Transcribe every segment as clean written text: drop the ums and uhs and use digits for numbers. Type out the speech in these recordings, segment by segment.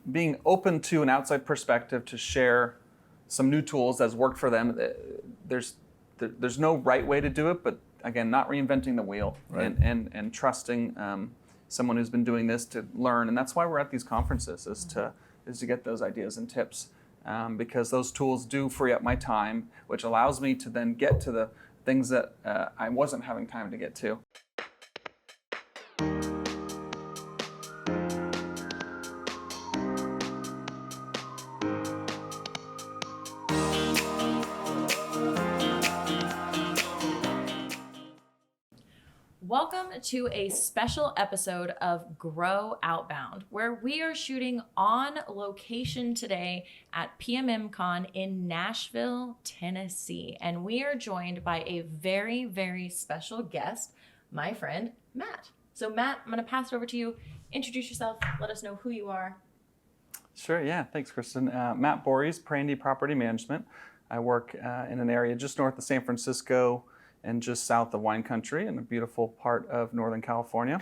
being open to an outside perspective to share some new tools that's worked for them. There's no right way to do it, but again, not reinventing the wheel, right. and trusting someone who's been doing this to learn. And that's why we're at these conferences, is to get those ideas and tips, because those tools do free up my time, which allows me to then get to the things that I wasn't having time to get to. Welcome to a special episode of Grow Outbound, where we are shooting on location today at PMMCON in Nashville, Tennessee. And we are joined by a very, very special guest, my friend, Matt. So Matt, I'm going to pass it over to you. Introduce yourself. Let us know who you are. Sure, yeah. Thanks, Kristen. Matt Borries, Prandi Property Management. I work in an area just north of San Francisco and just south of wine country in a beautiful part of Northern California.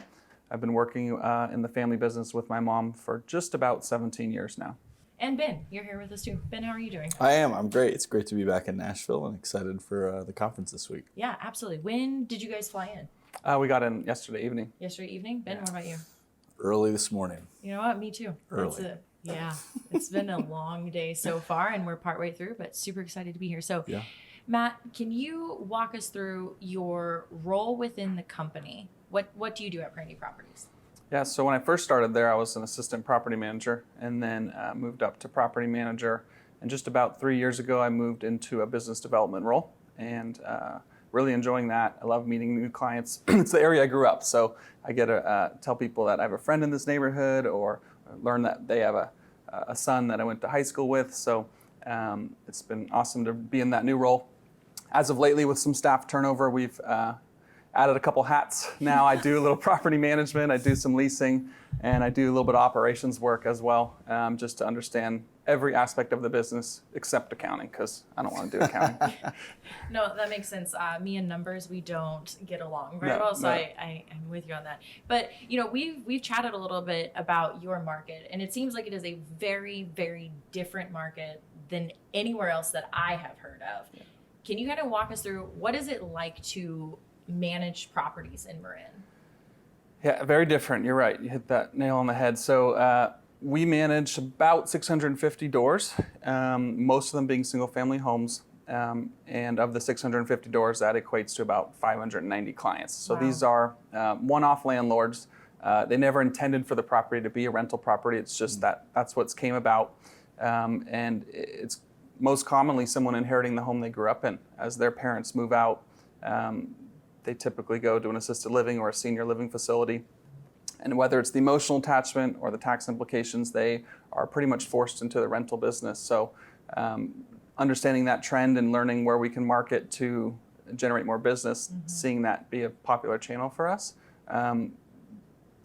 I've been working in the family business with my mom for just about 17 years now. And Ben, you're here with us too. Ben, how are you doing? I am. I'm great. It's great to be back in Nashville and excited for the conference this week. Yeah, absolutely. When did you guys fly in? We got in yesterday evening. Yesterday evening? Ben, what about you? Early this morning. You know what? Me too. Early. That's it. Yeah. It's been a long day so far and we're partway through, but super excited to be here. So Yeah. Matt, can you walk us through your role within the company? What do you do at Prandi Properties? Yeah, so when I first started there, I was an assistant property manager and then moved up to property manager. And just about 3 years ago, I moved into a business development role and really enjoying that. I love meeting new clients. It's the area I grew up, so I get to tell people that I have a friend in this neighborhood or learn that they have a son that I went to high school with. So it's been awesome to be in that new role. As of lately, with some staff turnover, we've added a couple hats. Now I do a little property management, I do some leasing, and I do a little bit of operations work as well, just to understand every aspect of the business except accounting, because I don't want to do accounting. No, that makes sense. Me and numbers, we don't get along very well, so I'm with you on that. But you know, we've chatted a little bit about your market, and it seems like it is a very, very different market than anywhere else that I have heard of. Yeah. Can you kind of walk us through what is it like to manage properties in Marin? Yeah, very different. You're right. You hit that nail on the head. So we manage about 650 doors, most of them being single family homes. And of the 650 doors, that equates to about 590 clients. So These are one-off landlords. They never intended for the property to be a rental property. It's just that's what's came about. And it's most commonly someone inheriting the home they grew up in. As their parents move out, they typically go to an assisted living or a senior living facility. And whether it's the emotional attachment or the tax implications, they are pretty much forced into the rental business. So understanding that trend and learning where we can market to generate more business, seeing that be a popular channel for us,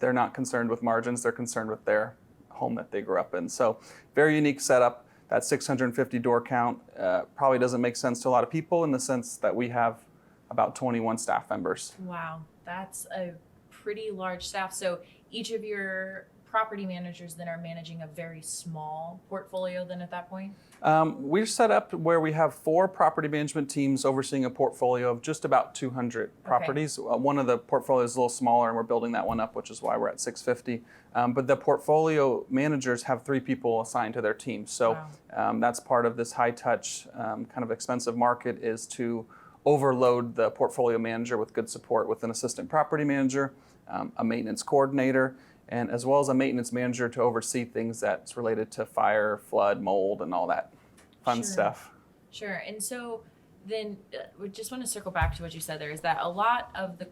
they're not concerned with margins, they're concerned with their home that they grew up in. So very unique setup. That 650 door count probably doesn't make sense to a lot of people in the sense that we have about 21 staff members. Wow, that's a pretty large staff. So each of your property managers then are managing a very small portfolio then at that point? We're set up where we have 4 property management teams overseeing a portfolio of just about 200 properties. One of the portfolios is a little smaller and we're building that one up, which is why we're at 650. But the portfolio managers have 3 people assigned to their team. So that's part of this high touch, kind of expensive market, is to overload the portfolio manager with good support with an assistant property manager, a maintenance coordinator, and as well as a maintenance manager to oversee things that's related to fire, flood, mold, and all that fun stuff. Sure. And so then we just want to circle back to what you said there, is that all of the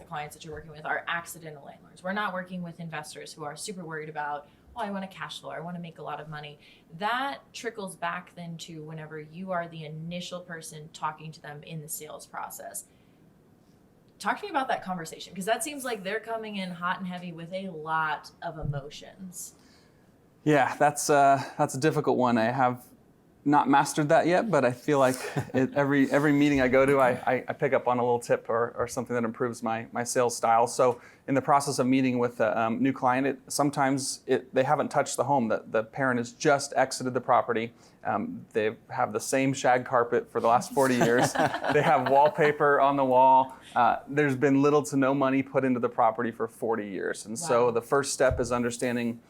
clients that you're working with are accidental landlords. We're not working with investors who are super worried about, I want a cash flow, I want to make a lot of money. That trickles back then to whenever you are the initial person talking to them in the sales process. Talk to me about that conversation, because that seems like they're coming in hot and heavy with a lot of emotions. Yeah, that's a difficult one. I have not mastered that yet, but I feel like every meeting I go to, I pick up on a little tip or something that improves my sales style. So in the process of meeting with a new client, sometimes they haven't touched the home. The parent has just exited the property. They have the same shag carpet for the last 40 years. They have wallpaper on the wall. There's been little to no money put into the property for 40 years. And so the first step is understanding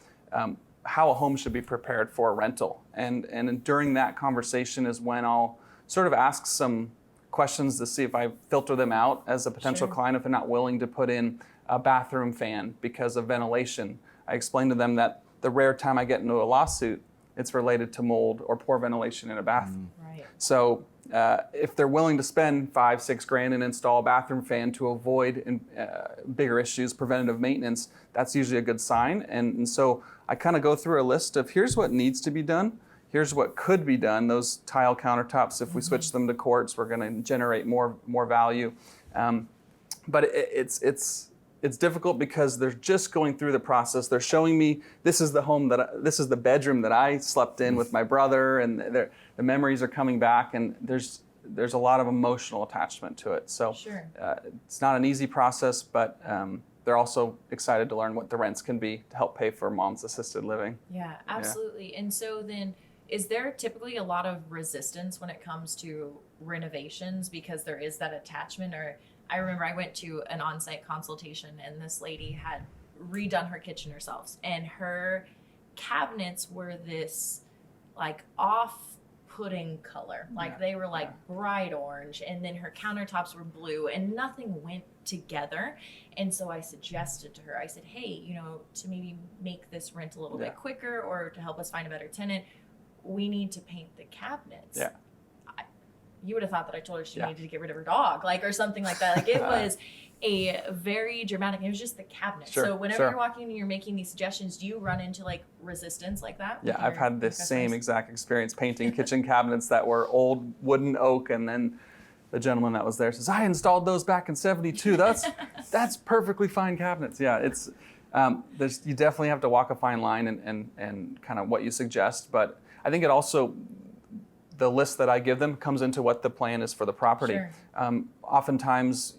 how a home should be prepared for a rental. And during that conversation is when I'll sort of ask some questions to see if I filter them out as a potential client if they're not willing to put in a bathroom fan because of ventilation. I explain to them that the rare time I get into a lawsuit, it's related to mold or poor ventilation in a bathroom. Right. So if they're willing to spend $5-6 and install a bathroom fan to avoid bigger issues, preventative maintenance, that's usually a good sign. And so I kind of go through a list of here's what needs to be done, here's what could be done. Those tile countertops, if we switch them to quartz, we're going to generate more value. But it's difficult because they're just going through the process. They're showing me this is the bedroom that I slept in with my brother, and the memories are coming back, and there's a lot of emotional attachment to it. So it's not an easy process, but they're also excited to learn what the rents can be to help pay for mom's assisted living. Yeah, absolutely. Yeah. And so then, is there typically a lot of resistance when it comes to renovations because there is that attachment? Or I remember I went to an on-site consultation and this lady had redone her kitchen herself, and her cabinets were this like off-putting color. Like they were like bright orange, and then her countertops were blue, and nothing went together. And so I suggested to her, I said, hey, to maybe make this rent a little bit quicker or to help us find a better tenant, we need to paint the cabinets. Yeah. You would have thought that I told her she needed to get rid of her dog, or something like that. Like it was a very dramatic, it was just the cabinet. So whenever you're walking and you're making these suggestions, do you run into resistance like that? Yeah, I've had this same exact experience painting kitchen cabinets that were old wooden oak, and then the gentleman that was there says, I installed those back in 72. That's perfectly fine cabinets. Yeah, it's you definitely have to walk a fine line and kind of what you suggest. But I think it also, the list that I give them comes into what the plan is for the property. Oftentimes,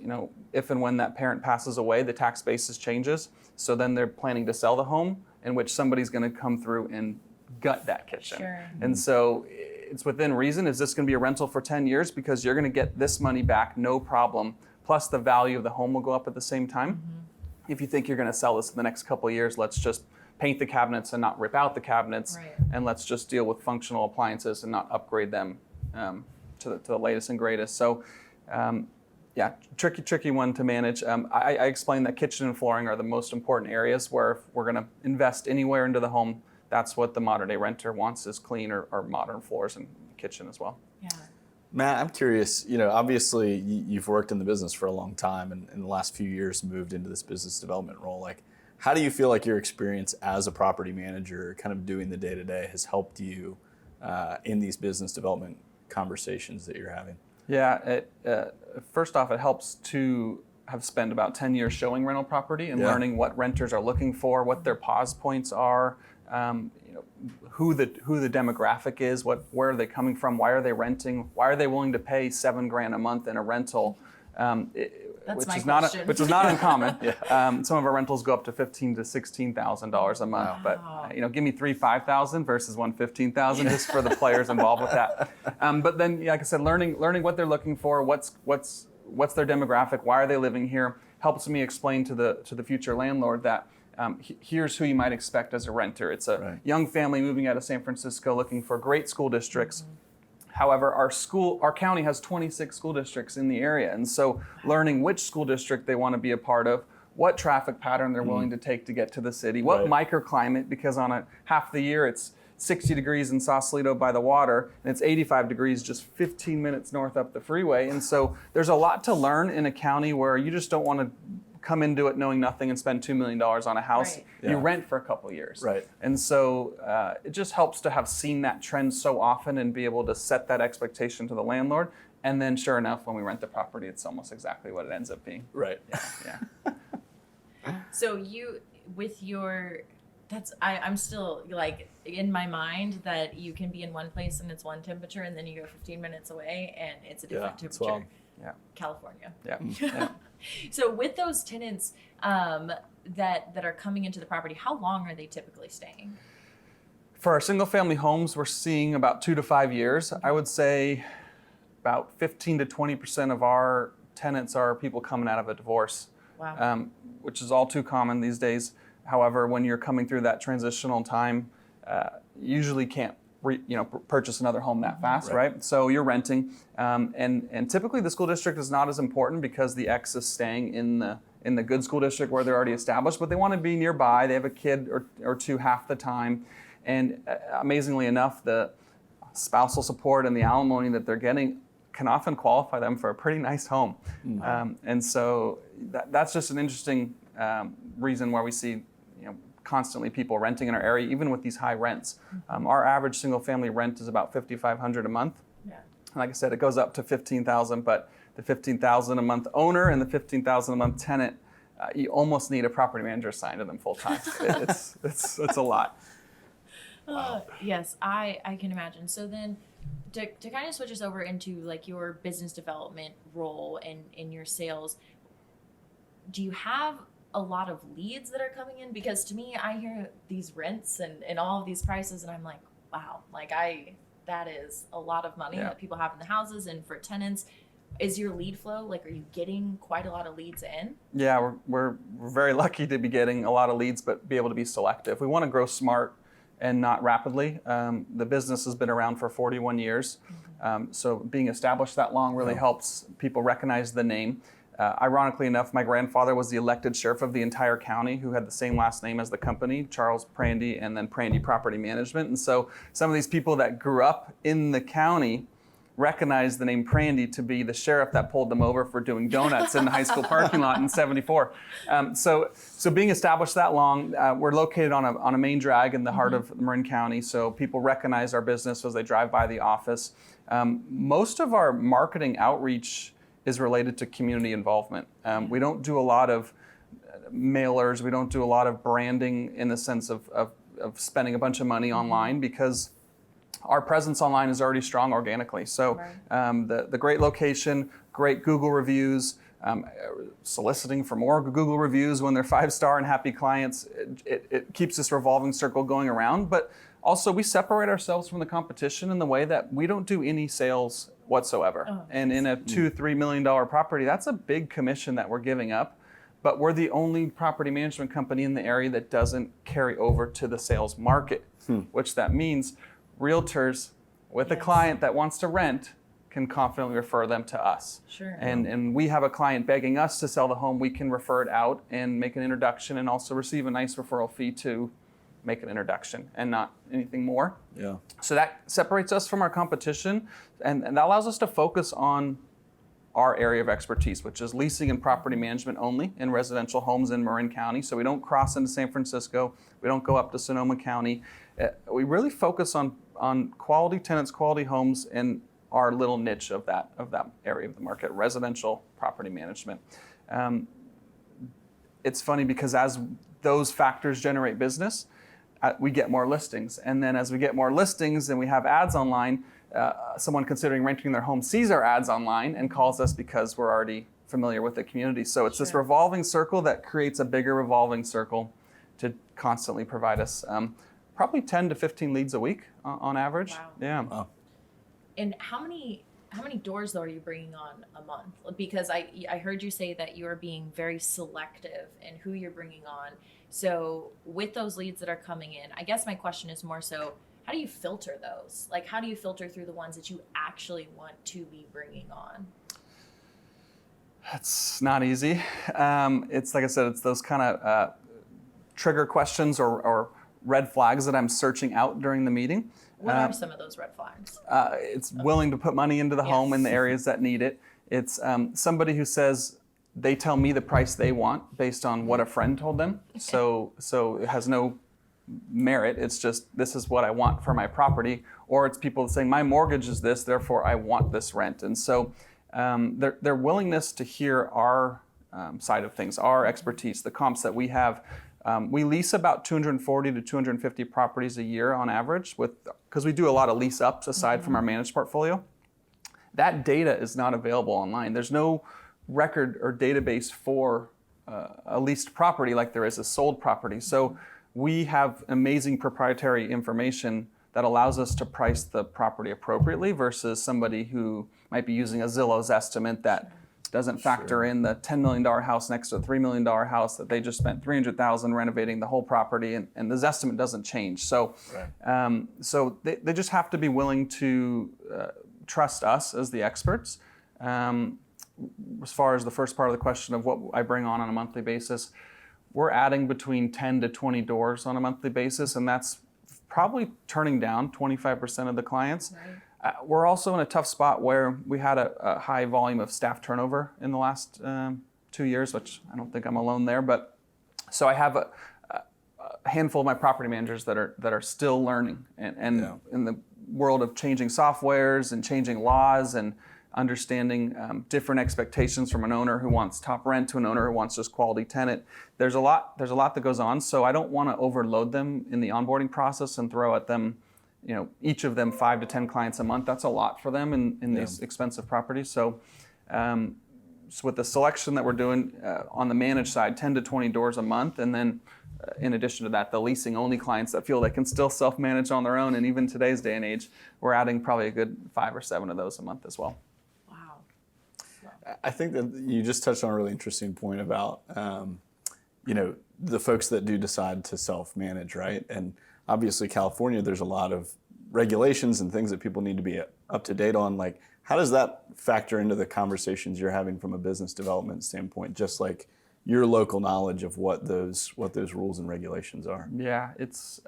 if and when that parent passes away, the tax basis changes. So then they're planning to sell the home, in which somebody's going to come through and gut that kitchen. And so it's within reason. Is this going to be a rental for 10 years? Because you're going to get this money back, no problem. Plus the value of the home will go up at the same time. If you think you're going to sell this in the next couple of years, let's just paint the cabinets and not rip out the cabinets, and let's just deal with functional appliances and not upgrade them to the latest and greatest. So tricky one to manage. I explained that kitchen and flooring are the most important areas where if we're going to invest anywhere into the home, that's what the modern day renter wants, is clean or modern floors and kitchen as well. Yeah. Matt, I'm curious, obviously you've worked in the business for a long time, and in the last few years moved into this business development role. How do you feel like your experience as a property manager, kind of doing the day-to-day, has helped you in these business development conversations that you're having? Yeah, first off, it helps to have spent about 10 years showing rental property and learning what renters are looking for, what their pause points are, who the demographic is, where are they coming from, why are they renting, why are they willing to pay $7,000 a month in a rental, which is not uncommon. Some of our rentals go up to $15,000 to $16,000 a month, but give me 5,000 versus 15,000 just for the players involved with that. But then, like I said, learning what they're looking for, what's their demographic, why are they living here, helps me explain to the future landlord that here's who you might expect as a renter. It's a young family moving out of San Francisco looking for great school districts. However, our county has 26 school districts in the area, and so learning which school district they want to be a part of, what traffic pattern they're willing to take to get to the city, what microclimate, because on half the year it's 60 degrees in Sausalito by the water, and it's 85 degrees just 15 minutes north up the freeway. And so there's a lot to learn in a county where you just don't want to come into it knowing nothing and spend $2 million on a house. You rent for a couple of years. And so it just helps to have seen that trend so often and be able to set that expectation to the landlord. And then sure enough, when we rent the property, it's almost exactly what it ends up being. So you, with your I'm still like in my mind that you can be in one place and it's one temperature, and then you go 15 minutes away and it's a different it's temperature. wild. Yeah. California. Yeah. Yeah. So with those tenants that are coming into the property, how long are they typically staying? For our single family homes, we're seeing about 2 to 5 years. I would say about 15 to 20% of our tenants are people coming out of a divorce, Wow. which is all too common these days. However, when you're coming through that transitional time, usually can't purchase another home that fast, right? So you're renting, and typically the school district is not as important because the ex is staying in the good school district where they're already established, but they want to be nearby. They have a kid or two half the time, and amazingly enough, the spousal support and the alimony that they're getting can often qualify them for a pretty nice home. And so that's just an interesting reason why we see constantly people renting in our area, even with these high rents. Our average single family rent is about $5,500 a month. Yeah. And like I said, it goes up to $15,000, but the $15,000 a month owner and the $15,000 a month tenant, you almost need a property manager assigned to them full time. It's a lot. Wow. Yes, I can imagine. So then to kind of switch us over into like your business development role and in your sales, do you have a lot of leads that are coming in? Because to me, I hear these rents and all of these prices and I'm like, wow, like that is a lot of money that people have in the houses. And for tenants, is your lead flow, like, are you getting quite a lot of leads in? Yeah, we're very lucky to be getting a lot of leads, but be able to be selective. We want to grow smart and not rapidly. The business has been around for 41 years. So being established that long really helps people recognize the name. Ironically enough, my grandfather was the elected sheriff of the entire county who had the same last name as the company, Charles Prandi, and then Prandi Property Management. And so some of these people that grew up in the county recognized the name Prandi to be the sheriff that pulled them over for doing donuts in the high school parking lot in '74. So being established that long, we're located on a main drag in the heart of Marin County, so people recognize our business as they drive by the office. Most of our marketing outreach is related to community involvement. We don't do a lot of mailers, we don't do a lot of branding in the sense of spending a bunch of money online because our presence online is already strong organically. So the great location, great Google reviews, soliciting for more Google reviews when they're 5-star and happy clients, it keeps this revolving circle going around. But also we separate ourselves from the competition in the way that we don't do any sales whatsoever. And in a $2-3 million property, that's a big commission that we're giving up. But we're the only property management company in the area that doesn't carry over to the sales market, which that means realtors with a client that wants to rent can confidently refer them to us. Sure. And we have a client begging us to sell the home, we can refer it out and make an introduction and also receive a nice referral fee to make an introduction and not anything more. Yeah. So that separates us from our competition and that allows us to focus on our area of expertise, which is leasing and property management only in residential homes in Marin County. So we don't cross into San Francisco, we don't go up to Sonoma County. We really focus on quality tenants, quality homes in our little niche of that area of the market, residential property management. It's funny because as those factors generate business, we get more listings. And then as we get more listings and we have ads online, someone considering renting their home sees our ads online and calls us because we're already familiar with the community. So it's this revolving circle that creates a bigger revolving circle to constantly provide us probably 10 to 15 leads a week on average. Wow. Yeah. Wow. And how many doors though are you bringing on a month? Because I heard you say that you are being very selective in who you're bringing on. So with those leads that are coming in, I guess my question is more so, how do you filter those? Like, how do you filter through the ones that you actually want to be bringing on? It's not easy. It's like I said, it's those kind of trigger questions or red flags that I'm searching out during the meeting. What are some of those red flags? It's willing to put money into the home in the areas that need it. It's somebody who says they tell me the price they want based on what a friend told them. So it has no merit. It's just, this is what I want for my property. Or it's people saying my mortgage is this, therefore I want this rent. And so their willingness to hear our side of things, our expertise, the comps that we have, We lease about 240 to 250 properties a year on average, because we do a lot of lease ups aside from our managed portfolio. That data is not available online. There's no record or database for a leased property like there is a sold property. So we have amazing proprietary information that allows us to price the property appropriately versus somebody who might be using a Zillow's estimate that doesn't factor in the $10 million house next to a $3 million house that they just spent $300,000 renovating the whole property, and this estimate doesn't change. So, so they just have to be willing to trust us as the experts. As far as the first part of the question of what I bring on a monthly basis, we're adding between 10 to 20 doors on a monthly basis, and that's probably turning down 25% of the clients. Right. We're also in a tough spot where we had a high volume of staff turnover in the last 2 years, which I don't think I'm alone there. But so I have a handful of my property managers that are still learning, and in the world of changing softwares and changing laws and understanding different expectations from an owner who wants top rent to an owner who wants just quality tenant. There's a lot that goes on. So I don't want to overload them in the onboarding process and throw at them, each of them 5 to 10 clients a month. That's a lot for them in these expensive properties. So, so with the selection that we're doing on the managed side, 10 to 20 doors a month, and then in addition to that, the leasing only clients that feel they can still self-manage on their own, and even today's day and age, we're adding probably a good 5 or 7 of those a month as well. I think that you just touched on a really interesting point about, the folks that do decide to self-manage, right? And obviously California, there's a lot of regulations and things that people need to be up to date on. Like, how does that factor into the conversations you're having from a business development standpoint, just like your local knowledge of what those rules and regulations are? Yeah, it's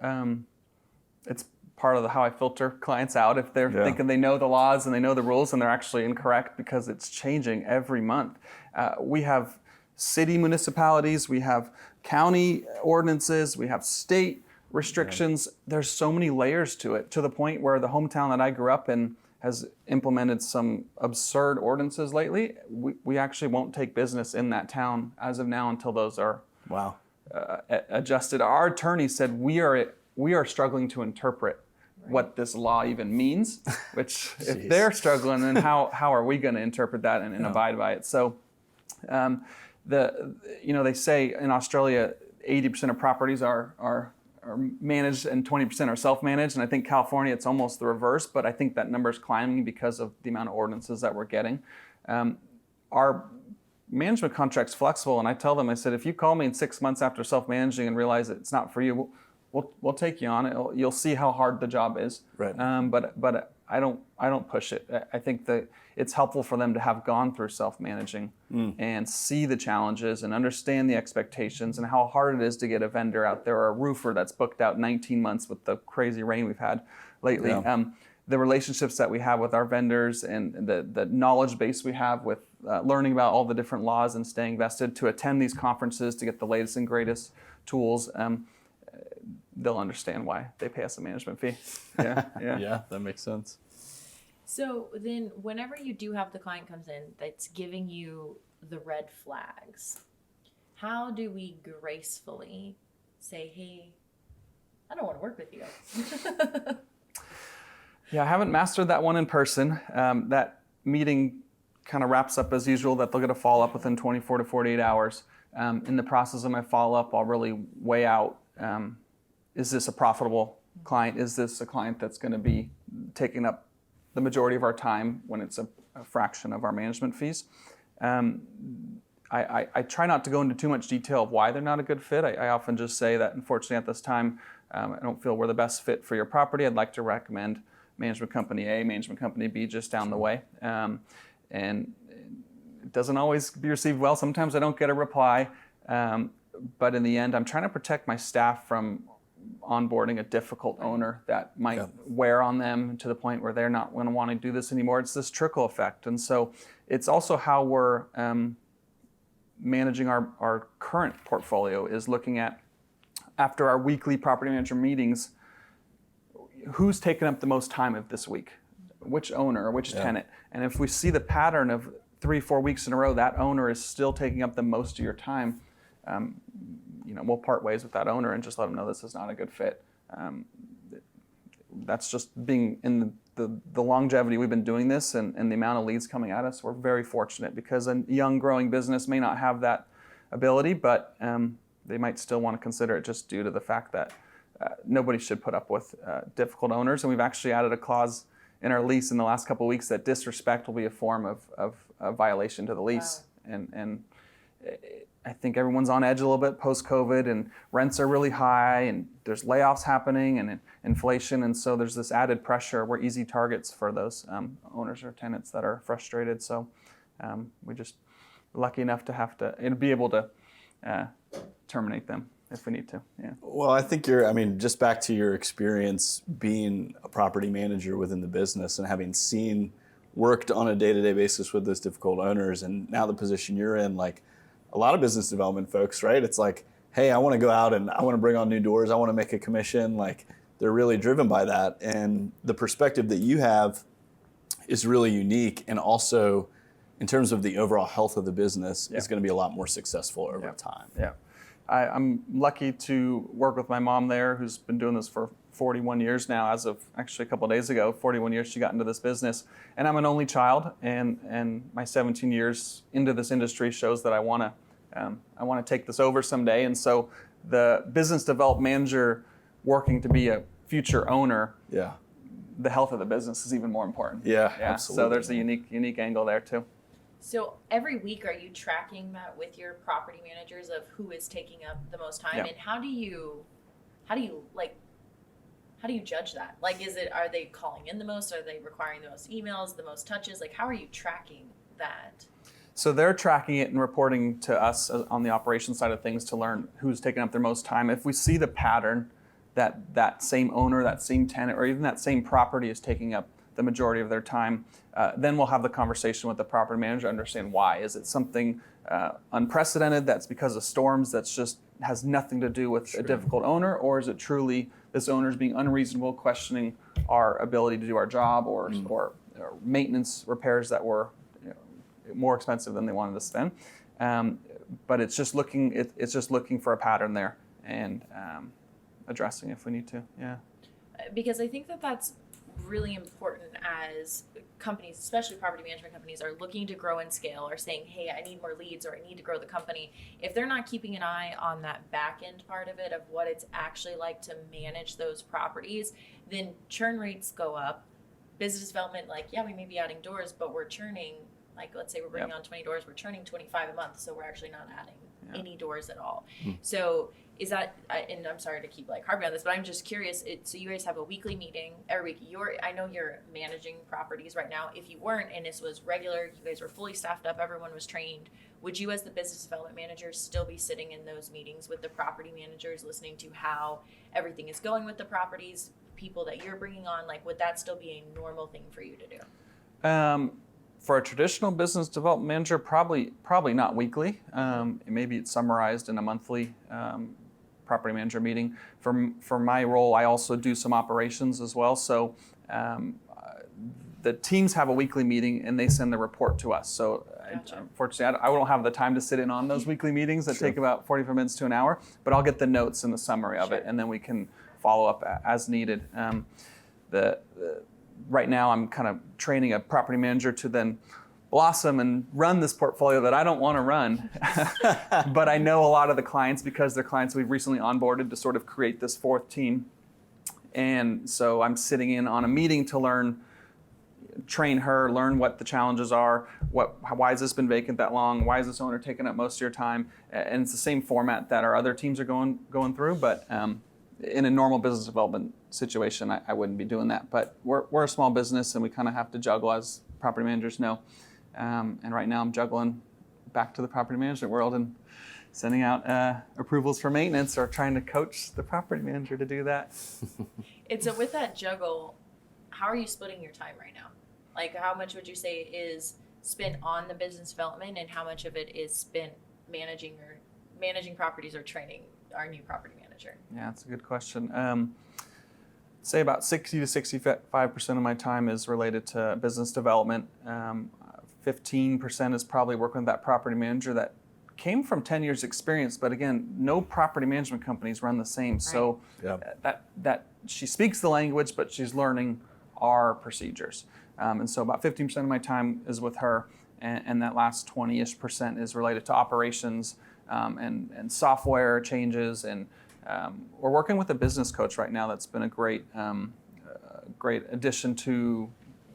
part of how I filter clients out if they're thinking they know the laws and they know the rules and they're actually incorrect, because it's changing every month. We have city municipalities, we have county ordinances, we have state restrictions. There's so many layers to it, to the point where the hometown that I grew up in has implemented some absurd ordinances lately. We actually won't take business in that town as of now until those are adjusted. Our attorney said we are struggling to interpret what this law even means, which if they're struggling, then how are we going to interpret that and abide by it? So they say in Australia 80% of properties are managed and 20% are self-managed, and I think California it's almost the reverse, but I think that number is climbing because of the amount of ordinances that we're getting. Our management contract's flexible, and I tell them, I said, if you call me in 6 months after self-managing and realize that it's not for you, we'll take you on it. You'll see how hard the job is. Right. But I don't push it. I think that it's helpful for them to have gone through self-managing and see the challenges and understand the expectations and how hard it is to get a vendor out there or a roofer that's booked out 19 months with the crazy rain we've had lately. Yeah. The relationships that we have with our vendors and the knowledge base we have with learning about all the different laws and staying vested to attend these conferences to get the latest and greatest tools. They'll understand why they pay us a management fee. Yeah, that makes sense. So then whenever you do have the client comes in that's giving you the red flags, how do we gracefully say, hey, I don't want to work with you? Yeah, I haven't mastered that one in person. That meeting kind of wraps up as usual, that they'll get a follow-up within 24 to 48 hours. In the process of my follow-up, I'll really weigh out, is this a profitable client? Is this a client that's going to be taking up the majority of our time when it's a fraction of our management fees? I try not to go into too much detail of why they're not a good fit. I often just say that, unfortunately, at this time, I don't feel we're the best fit for your property. I'd like to recommend management company A, management company B just down the way. And it doesn't always be received well. Sometimes I don't get a reply. But in the end, I'm trying to protect my staff from onboarding a difficult owner that might wear on them to the point where they're not going to want to do this anymore. It's this trickle effect. And so it's also how we're managing our current portfolio, is looking at, after our weekly property manager meetings, who's taken up the most time of this week, which owner or which tenant. And if we see the pattern of 3-4 weeks in a row, that owner is still taking up the most of your time, we'll part ways with that owner and just let them know this is not a good fit. That's just being in the longevity we've been doing this and the amount of leads coming at us. We're very fortunate because a young growing business may not have that ability, but they might still want to consider it just due to the fact that nobody should put up with difficult owners. And we've actually added a clause in our lease in the last couple of weeks that disrespect will be a form of a violation to the lease. Wow. And I think everyone's on edge a little bit post-COVID, and rents are really high, and there's layoffs happening and inflation, and so there's this added pressure. We're easy targets for those owners or tenants that are frustrated. So we're just lucky enough to be able to terminate them if we need to. Yeah. Well, I think just back to your experience being a property manager within the business and having worked on a day-to-day basis with those difficult owners, and now the position you're in, like a lot of business development folks, right? It's like, hey, I want to go out and I want to bring on new doors. I want to make a commission. Like, they're really driven by that. And the perspective that you have is really unique. And also, in terms of the overall health of the business, is going to be a lot more successful over time. Yeah. I'm lucky to work with my mom there, who's been doing this for 41 years now. As of actually a couple of days ago, 41 years she got into this business. And I'm an only child, and my 17 years into this industry shows that I want to take this over someday. And so the business development manager working to be a future owner, the health of the business is even more important. Yeah, absolutely. So there's a unique angle there too. So every week, are you tracking that with your property managers of who is taking up the most time, and how do you judge that? Like, are they calling in the most? Are they requiring the most emails, the most touches? Like, how are you tracking that? So they're tracking it and reporting to us on the operations side of things to learn who's taking up their most time. If we see the pattern that same owner, that same tenant, or even that same property is taking up the majority of their time, then we'll have the conversation with the property manager to understand why. Is it something unprecedented that's because of storms that's just has nothing to do with a difficult owner, or is it truly this owner's being unreasonable, questioning our ability to do our job, or maintenance repairs that were more expensive than they wanted to spend? But it's just looking for a pattern there and addressing if we need to. Yeah. Because I think that's really important as companies, especially property management companies, are looking to grow and scale, or saying, hey, I need more leads, or I need to grow the company. If they're not keeping an eye on that back end part of it, of what it's actually like to manage those properties, then churn rates go up. Business development, we may be adding doors, but we're churning, let's say we're bringing on 20 doors, we're churning 25 a month, so we're actually not adding any doors at all. So is that, and I'm sorry to keep harping on this, but I'm just curious, so you guys have a weekly meeting every week. I know you're managing properties right now. If you weren't, and this was regular, you guys were fully staffed up, everyone was trained, would you as the business development manager still be sitting in those meetings with the property managers, listening to how everything is going with the properties, people that you're bringing on? Would that still be a normal thing for you to do? For a traditional business development manager, probably not weekly. Maybe it's summarized in a monthly property manager meeting. For my role, I also do some operations as well. So the teams have a weekly meeting and they send the report to us. So Gotcha. Unfortunately, I don't have the time to sit in on those weekly meetings that take about 45 minutes to an hour, but I'll get the notes and the summary of it, and then we can follow up as needed. Right now, I'm kind of training a property manager to then blossom and run this portfolio that I don't want to run. But I know a lot of the clients because they're clients we've recently onboarded to sort of create this fourth team. And so I'm sitting in on a meeting to train her, learn what the challenges are, why has this been vacant that long, why is this owner taking up most of your time? And it's the same format that our other teams are going through, but in a normal business development situation, I wouldn't be doing that. But we're a small business and we kind of have to juggle, as property managers know. And right now I'm juggling back to the property management world and sending out approvals for maintenance, or trying to coach the property manager to do that. And so with that juggle, how are you splitting your time right now? How much would you say is spent on the business development, and how much of it is spent managing properties or training our new property manager? Yeah, that's a good question. Say about 60 to 65% of my time is related to business development. 15% is probably working with that property manager that came from 10 years experience, but again, no property management companies run the same. So that she speaks the language, but she's learning our procedures. And so about 15% of my time is with her, and that last 20-ish% is related to operations and software changes. And we're working with a business coach right now that's been a great addition to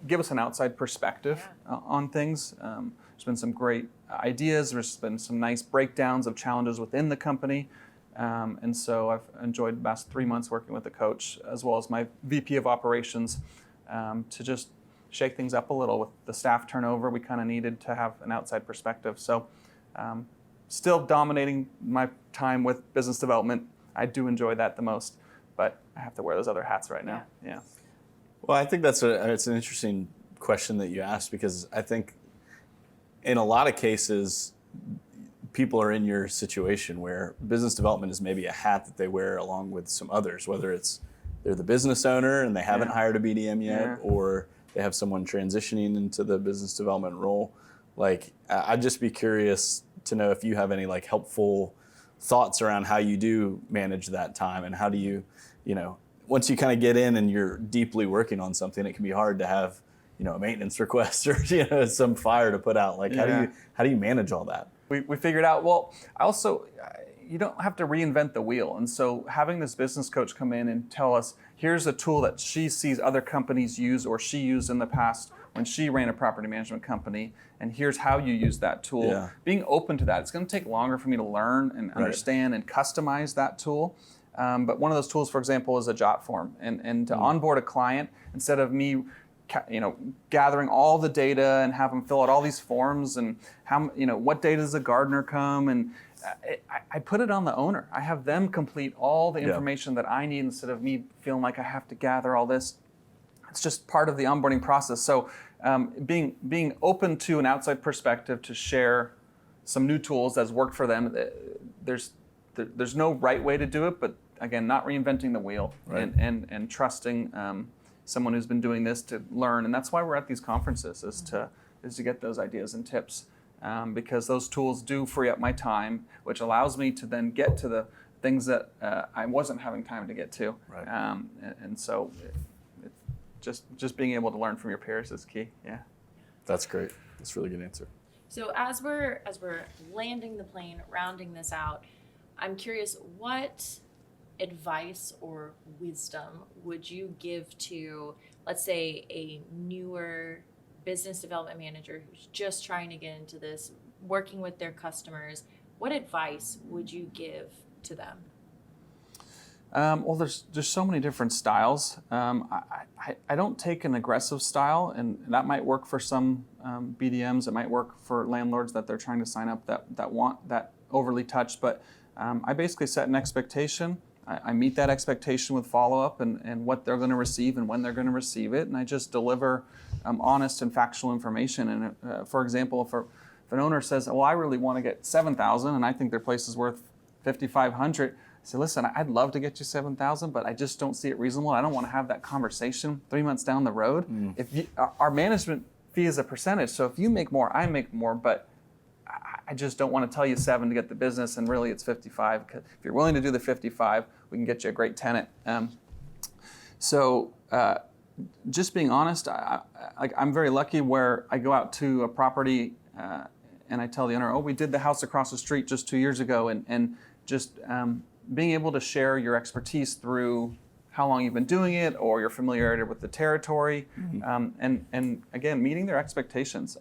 give us an outside perspective on things. There's been some great ideas. There's been some nice breakdowns of challenges within the company. And so I've enjoyed the last 3 months working with the coach as well as my VP of operations to just shake things up a little. With the staff turnover, we kind of needed to have an outside perspective. So still dominating my time with business development. I do enjoy that the most, but I have to wear those other hats right now. Yeah. Well, I think it's an interesting question that you asked, because I think in a lot of cases, people are in your situation where business development is maybe a hat that they wear along with some others, whether it's they're the business owner and they haven't hired a BDM yet, or they have someone transitioning into the business development role. Like, I'd just be curious to know if you have any like helpful thoughts around how you do manage that time, and how do you, once you kind of get in and you're deeply working on something, it can be hard to have, a maintenance request or some fire to put out. Like, how do you manage all that? We figured out, well, also, you don't have to reinvent the wheel. And so having this business coach come in and tell us, here's a tool that she sees other companies use or she used in the past when she ran a property management company, and here's how you use that tool. Yeah. Being open to that. It's going to take longer for me to learn and understand and customize that tool. But one of those tools, for example, is a jot form. And to onboard a client, instead of me gathering all the data and have them fill out all these forms and how, what day does a gardener come, and I put it on the owner. I have them complete all the information that I need instead of me feeling like I have to gather all this. It's just part of the onboarding process. So being open to an outside perspective to share some new tools that's worked for them. There's no right way to do it, but again, not reinventing the wheel, and trusting someone who's been doing this to learn. And that's why we're at these conferences, is to get those ideas and tips, because those tools do free up my time, which allows me to then get to the things that I wasn't having time to get to. And so just being able to learn from your peers is key. Yeah. That's great. That's a really good answer. So as we're landing the plane, rounding this out, I'm curious, what advice or wisdom would you give to, let's say, a newer business development manager who's just trying to get into this, working with their customers? What advice would you give to them? Well, there's so many different styles. I don't take an aggressive style, and that might work for some BDMs. It might work for landlords that they're trying to sign up that want that overly touch. But I basically set an expectation. I meet that expectation with follow-up and what they're going to receive and when they're going to receive it. And I just deliver honest and factual information. And for example, if an owner says, well, I really want to get $7,000 and I think their place is worth $5,500, I say, listen, I'd love to get you $7,000, but I just don't see it reasonable. I don't want to have that conversation 3 months down the road. Our management fee is a percentage. So if you make more, I make more, but I just don't want to tell you 7 to get the business, and really it's 55. Because if you're willing to do the 55, we can get you a great tenant. Just being honest, I'm very lucky where I go out to a property and I tell the owner, we did the house across the street just 2 years ago, and just being able to share your expertise through how long you've been doing it or your familiarity with the territory, and again, meeting their expectations.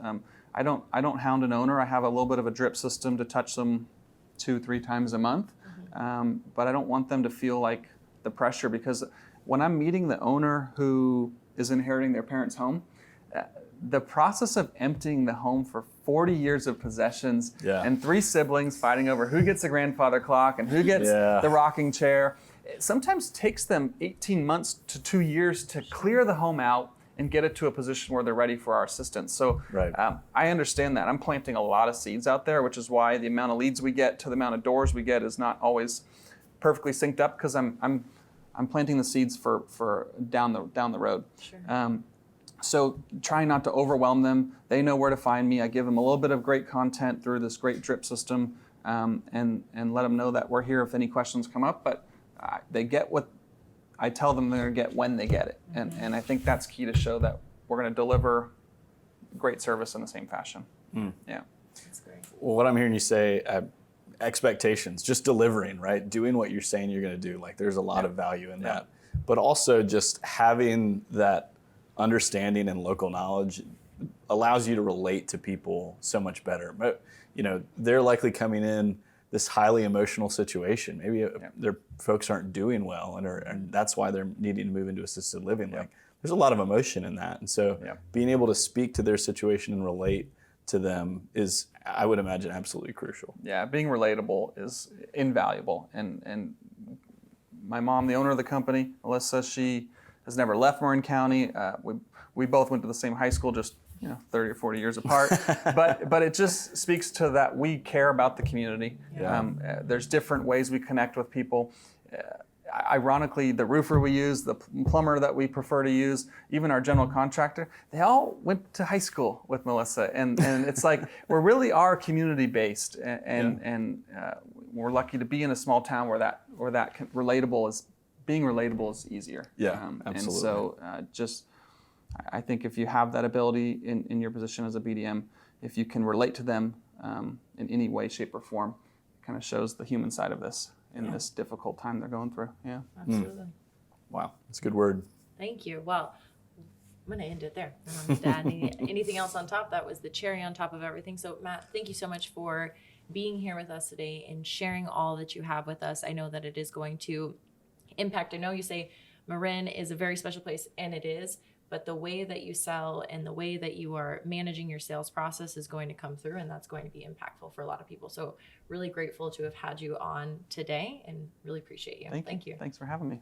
I don't hound an owner. I have a little bit of a drip system to touch them 2-3 times a month, but I don't want them to feel like the pressure, because when I'm meeting the owner who is inheriting their parents' home, the process of emptying the home for 40 years of possessions and 3 siblings fighting over who gets the grandfather clock and who gets the rocking chair, it sometimes takes them 18 months to 2 years to clear the home out and get it to a position where they're ready for our assistance. So I understand that. I'm planting a lot of seeds out there, which is why the amount of leads we get to the amount of doors we get is not always perfectly synced up, because I'm planting the seeds for down the road. Sure. So trying not to overwhelm them. They know where to find me. I give them a little bit of great content through this great drip system, and let them know that we're here if any questions come up. But they get what I tell them they're going to get when they get it. And I think that's key to show that we're going to deliver great service in the same fashion. Yeah. That's great. Well, what I'm hearing you say, expectations, just delivering, right? Doing what you're saying you're going to do. Like there's a lot of value in that. But also just having that understanding and local knowledge allows you to relate to people so much better. But, you know, they're likely coming in this highly emotional situation. Maybe their folks aren't doing well, and that's why they're needing to move into assisted living. Like, there's a lot of emotion in that, and so being able to speak to their situation and relate to them is, I would imagine, absolutely crucial. Yeah, being relatable is invaluable. And my mom, the owner of the company, Melissa, she has never left Marin County. We both went to the same high school, just 30 or 40 years apart. but it just speaks to that we care about the community. There's different ways we connect with people. Ironically, the roofer we use, the plumber that we prefer to use, even our general contractor, they all went to high school with Melissa. And it's like, we really are community based. And we're lucky to be in a small town where that being relatable is easier. Absolutely. And so I think if you have that ability in your position as a BDM, if you can relate to them in any way, shape, or form, it kind of shows the human side of this in this difficult time they're going through. Yeah. Absolutely. Wow, that's a good word. Thank you. Well, I'm going to end it there. I don't have to add anything else on top. That was the cherry on top of everything. So, Matt, thank you so much for being here with us today and sharing all that you have with us. I know that it is going to impact. I know you say Marin is a very special place, and it is. But the way that you sell and the way that you are managing your sales process is going to come through, and that's going to be impactful for a lot of people. So really grateful to have had you on today and really appreciate you. Thank you. Thanks for having me.